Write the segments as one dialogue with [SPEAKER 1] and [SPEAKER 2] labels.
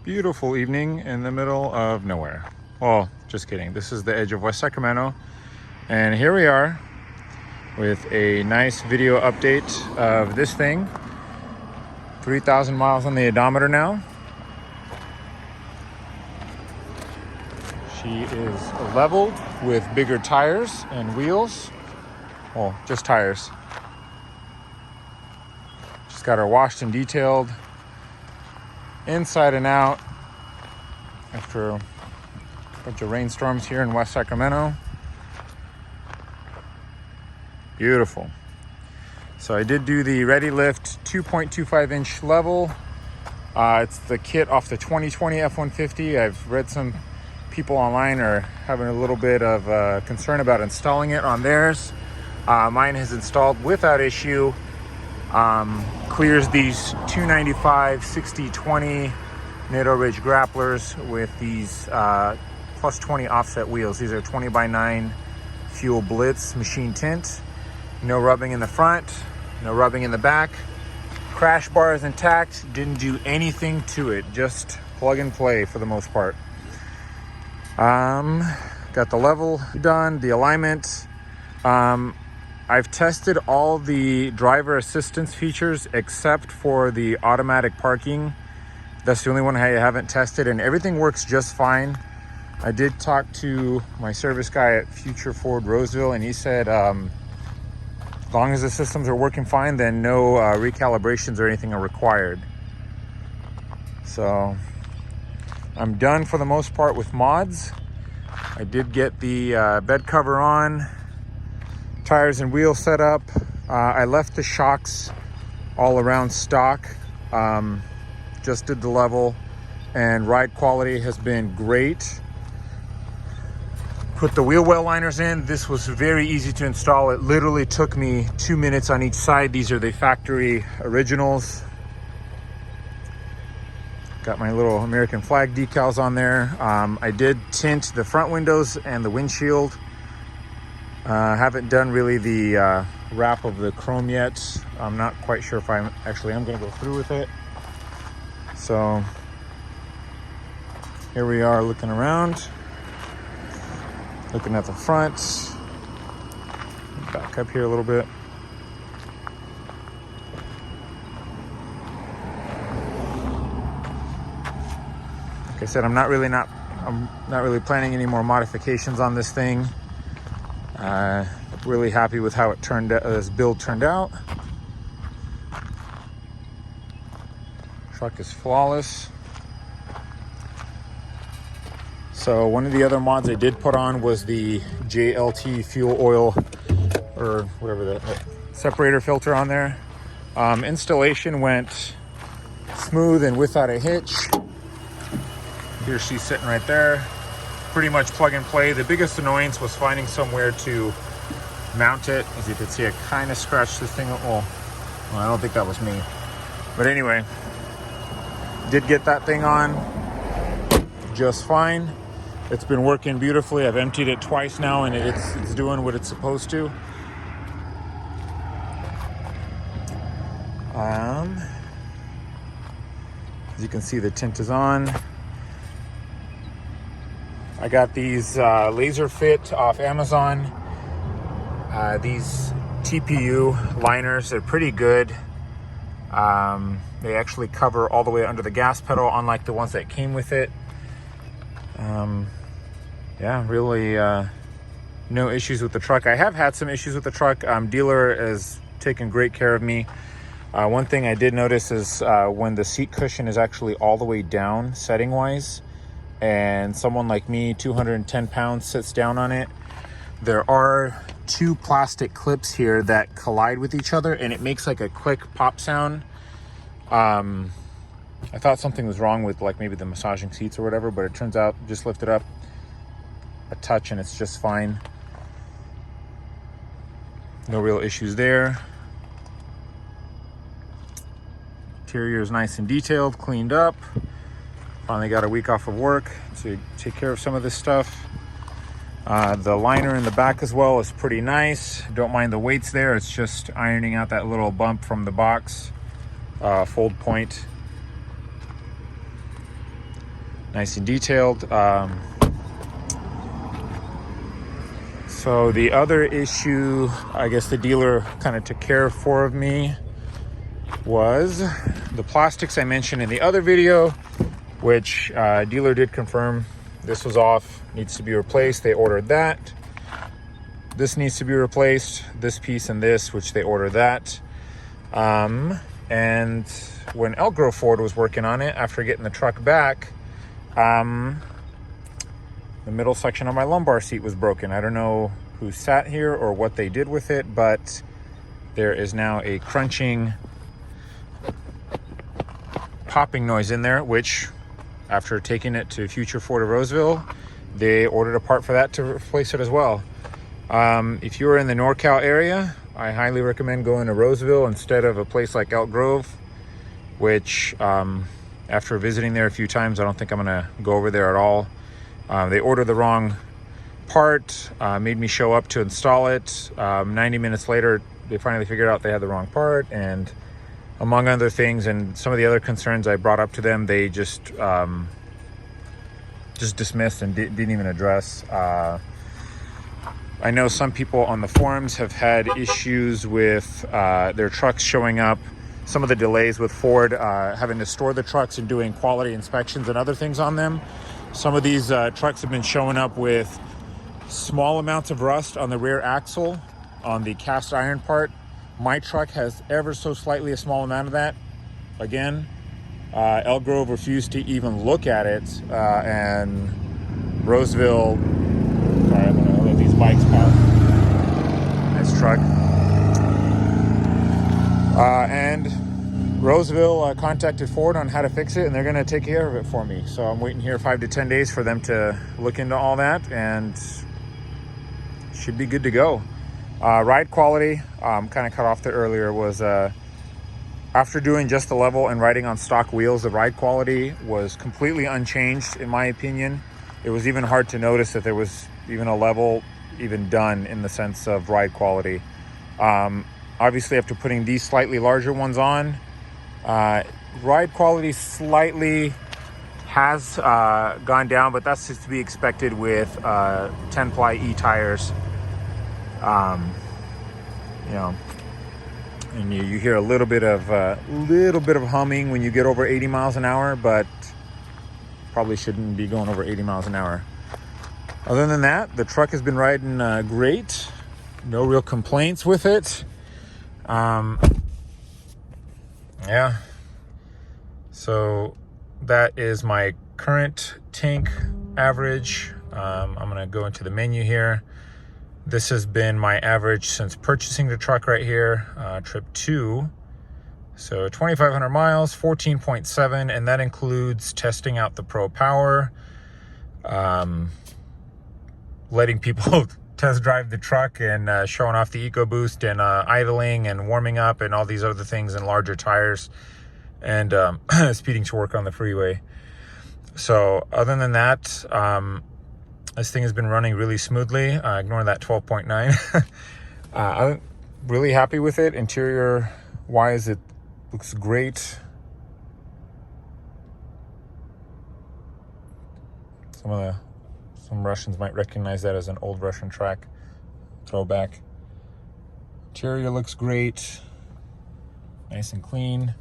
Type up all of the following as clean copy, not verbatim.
[SPEAKER 1] Beautiful evening in the middle of nowhere. Well, just kidding. This is the edge of West Sacramento. And here we are with a nice video update of this thing. 3,000 miles on the odometer now. She is leveled with bigger tires and wheels. Well, just tires. She's got her washed and detailed inside and out after a bunch of rainstorms here in West Sacramento. Beautiful. So I did do the Readylift 2.25 inch level. It's the kit off the 2020 F-150. I've read some people online are having a little bit of concern about installing it on theirs. Mine has installed without issue. Clears these 295 60/20 Nitto Ridge grapplers with these plus 20 offset wheels. These are 20x9 Fuel Blitz machine tint. No rubbing in the front, no rubbing in the back. Crash bar is intact, didn't do anything to it, just plug and play for the most part. Got the level done, the alignment. I've tested all the driver assistance features except for the automatic parking. That's the only one I haven't tested, and everything works just fine. I did talk to my service guy at Future Ford Roseville, and he said as long as the systems are working fine, then no recalibrations or anything are required. So I'm done for the most part with mods. I did get the bed cover on, tires and wheels set up. I left the shocks all around stock. Just did the level, and ride quality has been great. Put the wheel well liners in. This was very easy to install. It literally took me 2 minutes on each side. These are the factory originals. Got my little American flag decals on there. I did tint the front windows and the windshield. Haven't done really the wrap of the chrome yet. I'm not quite sure if I am going to go through with it. So here we are looking around, looking at the front. Back up here a little bit. Like I said, I'm not really planning any more modifications on this thing. Really happy with how it turned out, this build turned out. Truck is flawless. So one of the other mods I did put on was the JLT fuel oil, or whatever the separator filter on there. Installation went smooth and without a hitch. Here she's sitting right there. Pretty much plug and play. The biggest annoyance was finding somewhere to mount it. As you can see, I kind of scratched this thing. Well, I don't think that was me. But anyway, did get that thing on just fine. It's been working beautifully. I've emptied it twice now, and it's doing what it's supposed to. As you can see, the tint is on. I got these laser fit off Amazon. These TPU liners, they're pretty good. They actually cover all the way under the gas pedal, unlike the ones that came with it. Yeah, really no issues with the truck. I have had some issues with the truck. Dealer has taken great care of me. One thing I did notice is when the seat cushion is actually all the way down setting wise, and someone like me, 210 pounds, sits down on it, there are two plastic clips here that collide with each other, and it makes like a quick pop sound. I thought something was wrong with like maybe the massaging seats or whatever, but it turns out just lift it up a touch and it's just fine. No real issues there. Interior is nice and detailed, cleaned up. Finally got a week off of work to take care of some of this stuff. The liner in the back as well is pretty nice. Don't mind the weights there. It's just ironing out that little bump from the box fold point. nice and detailed. So the other issue, I guess the dealer kind of took care of me, was the plastics I mentioned in the other video, which dealer did confirm this was off, needs to be replaced. They ordered that. This needs to be replaced, this piece and this, which they ordered that. And when Elk Grove Ford was working on it, after getting the truck back, the middle section of my lumbar seat was broken. I don't know who sat here or what they did with it, but there is now a crunching, popping noise in there, which after taking it to Future Ford of Roseville, they ordered a part for that to replace it as well. If you're in the NorCal area, I highly recommend going to Roseville instead of a place like Elk Grove, which after visiting there a few times, I don't think I'm gonna go over there at all. They ordered the wrong part, made me show up to install it. 90 minutes later, they finally figured out they had the wrong part, and among other things, and some of the other concerns I brought up to them, they just dismissed and didn't even address. I know some people on the forums have had issues with their trucks showing up, some of the delays with Ford having to store the trucks and doing quality inspections and other things on them. Some of these trucks have been showing up with small amounts of rust on the rear axle, on the cast iron part. My truck has ever so slightly a small amount of that. Again, Elk Grove refused to even look at it, and Roseville, sorry, I'm gonna let these bikes pass. Nice truck. And Roseville contacted Ford on how to fix it, and they're gonna take care of it for me. So I'm waiting here 5 to 10 days for them to look into all that, and should be good to go. Ride quality, kind of cut off there earlier, was after doing just the level and riding on stock wheels, the ride quality was completely unchanged in my opinion. It was even hard to notice that there was even a level even done in the sense of ride quality. Obviously after putting these slightly larger ones on, ride quality slightly has gone down, but that's just to be expected with 10-ply E tires. You know, and you hear a little bit of humming when you get over 80 miles an hour, but probably shouldn't be going over 80 miles an hour. Other than that, the truck has been riding great. No real complaints with it. Yeah. So that is my current tank average. I'm gonna go into the menu here. This has been my average since purchasing the truck right here, trip 2. So 2,500 miles, 14.7, and that includes testing out the Pro Power, letting people test drive the truck and showing off the EcoBoost and idling and warming up and all these other things and larger tires and speeding to work on the freeway. So other than that, this thing has been running really smoothly, ignoring that 12.9. I'm really happy with it. Interior wise, it looks great. Some Russians might recognize that as an old Russian track throwback. Interior looks great, nice and clean.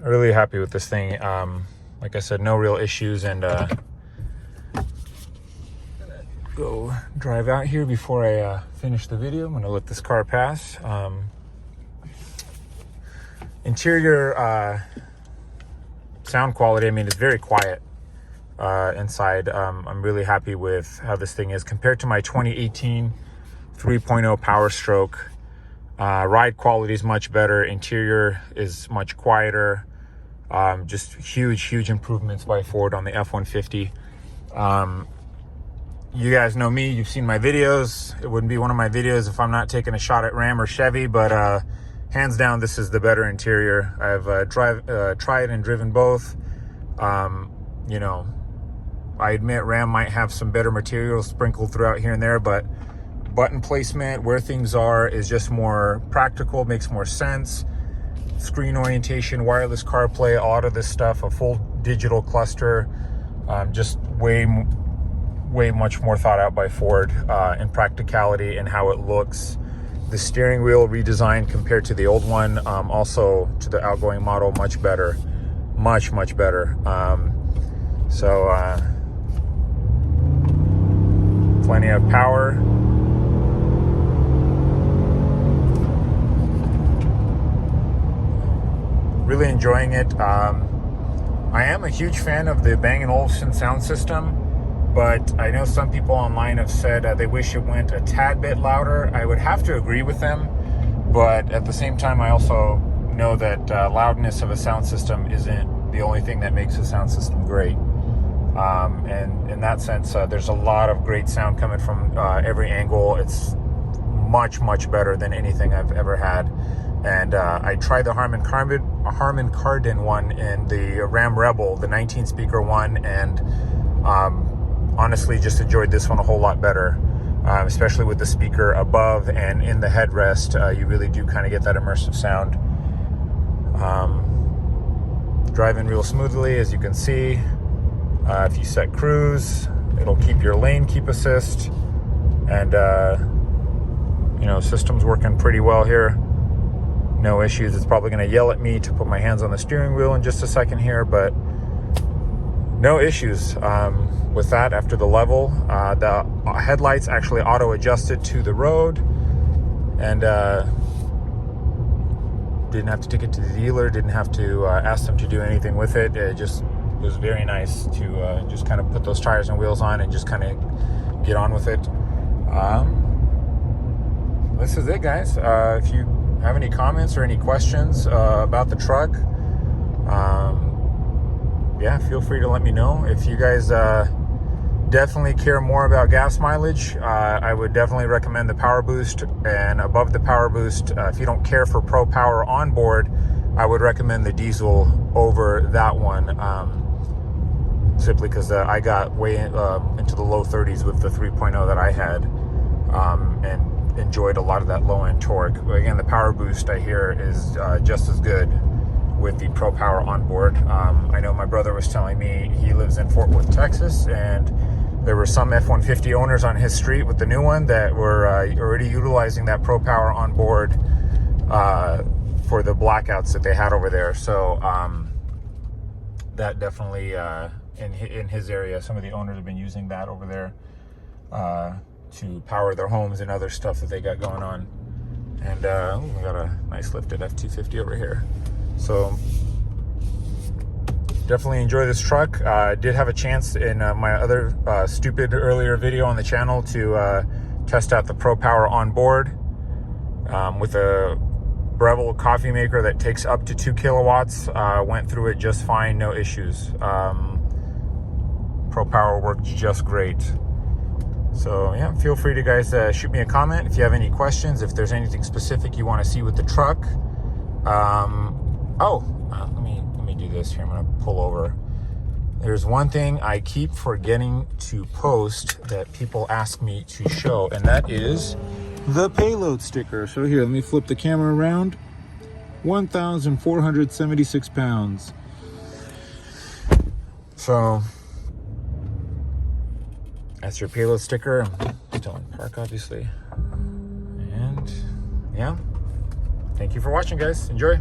[SPEAKER 1] Really happy with this thing. Like I said, no real issues, and go drive out here before I finish the video. I'm gonna let this car pass. Interior sound quality, I mean, it's very quiet inside. I'm really happy with how this thing is compared to my 2018 3.0 Power Stroke. Ride quality is much better. Interior is much quieter. Just huge improvements by Ford on the F-150. You guys know me, you've seen my videos. It wouldn't be one of my videos if I'm not taking a shot at Ram or Chevy, but hands down, this is the better interior. I've tried and driven both. You know, I admit Ram might have some better materials sprinkled throughout here and there, but button placement, where things are, is just more practical, makes more sense. screen orientation, wireless CarPlay, a lot of this stuff, a full digital cluster, just way much more thought out by Ford in practicality and how it looks. The steering wheel redesigned compared to the old one, also to the outgoing model, much better, much better. So plenty of power. Really enjoying it. I am a huge fan of the Bang & Olufsen sound system, but I know some people online have said they wish it went a tad bit louder. I would have to agree with them, but at the same time, I also know that loudness of a sound system isn't the only thing that makes a sound system great. And in that sense, there's a lot of great sound coming from every angle. It's much better than anything I've ever had. And I tried the Harman Kardon one and the Ram Rebel, the 19 speaker one, and honestly just enjoyed this one a whole lot better, especially with the speaker above and in the headrest. You really do kind of get that immersive sound. Driving real smoothly, as you can see. If you set cruise, it'll keep your lane keep assist, and you know, system's working pretty well here. No issues. It's probably going to yell at me to put my hands on the steering wheel in just a second here, but no issues with that. After the level, the headlights actually auto adjusted to the road, and didn't have to take it to the dealer, didn't have to ask them to do anything with it. It just was very nice to just kind of put those tires and wheels on and just kind of get on with it. This is it, guys. If you have any comments or any questions about the truck, yeah, feel free to let me know. If you guys definitely care more about gas mileage, I would definitely recommend the Power Boost. And above the Power Boost, if you don't care for Pro Power on board, I would recommend the diesel over that one, simply because I got way into the low 30s with the 3.0 that I had, and enjoyed a lot of that low-end torque. Again, the Power Boost, I hear, is just as good with the Pro Power on board. I know my brother was telling me he lives in Fort Worth, Texas, and there were some F-150 owners on his street with the new one that were already utilizing that Pro Power on board for the blackouts that they had over there. So that definitely, in his area, some of the owners have been using that over there to power their homes and other stuff that they got going on. And we got a nice lifted F-250 over here. So definitely enjoy this truck. Did have a chance in my other stupid earlier video on the channel to test out the Pro Power on board with a Breville coffee maker that takes up to 2 kilowatts. Went through it just fine, no issues. Pro Power worked just great. So yeah, feel free to guys shoot me a comment if you have any questions, if there's anything specific you want to see with the truck. Let me do this here. I'm gonna pull over. There's one thing I keep forgetting to post that people ask me to show, and that is the payload sticker. So here, let me flip the camera around. 1,476 pounds. So that's your payload sticker. I'm still in park, obviously. And yeah, thank you for watching, guys. Enjoy.